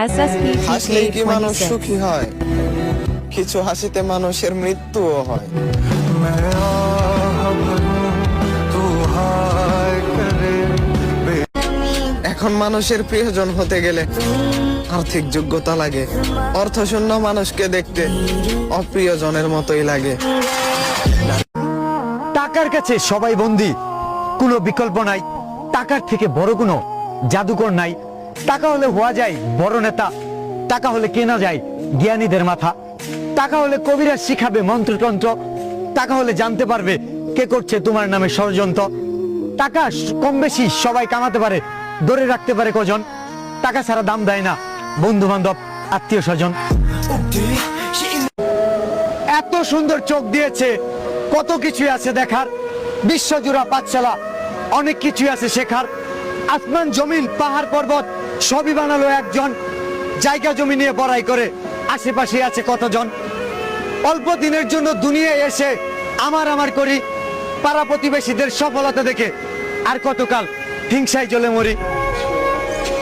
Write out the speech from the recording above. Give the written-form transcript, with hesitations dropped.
হাসলেই কি মানুষ সুখী হয়? কিছু হাসিতে মানুষের মৃত্যুও হয়। এখন মানুষের প্রিয়জন হতে গেলে আর্থিক যোগ্যতা লাগে। অর্থশূন্য মানুষকে দেখতে অপ্রিয়জনের মতোই লাগে। টাকার কাছে সবাই বন্দী, কোনো বিকল্প নাই। টাকার থেকে বড় কোনো জাদুকর নাই। টাকা হলে হওয়া যায় বড় নেতা, টাকা হলে কেনা যায় জ্ঞানীদের মাথা, টাকা হলে কবিরা শিখাবে মন্ত্রতন্ত্র, টাকা হলে জানতে পারবে কে করছে তোমার নামে ষড়যন্ত্র। টাকা কম বেশি সবাই কামাতে পারে, ধরে রাখতে পারে কজন। টাকা ছাড়া দাম দেয় না বন্ধু বান্ধব আত্মীয় স্বজন। এত সুন্দর চোখ দিয়েছে, কত কিছু আছে দেখার। বিশ্বজোড়া পাঠশালা, অনেক কিছু আছে শেখার। আসমান জমিন পাহাড় পর্বত সবই বানালো একজন। জায়গা জমি নিয়ে বড়াই করে আশেপাশে আছে কতজন। অল্প দিনের জন্য দুনিয়ায় এসে আমার করি, পাড়া প্রতিবেশীদের সফলতা দেখে আর কতকাল হিংসায় জ্বলে মরি।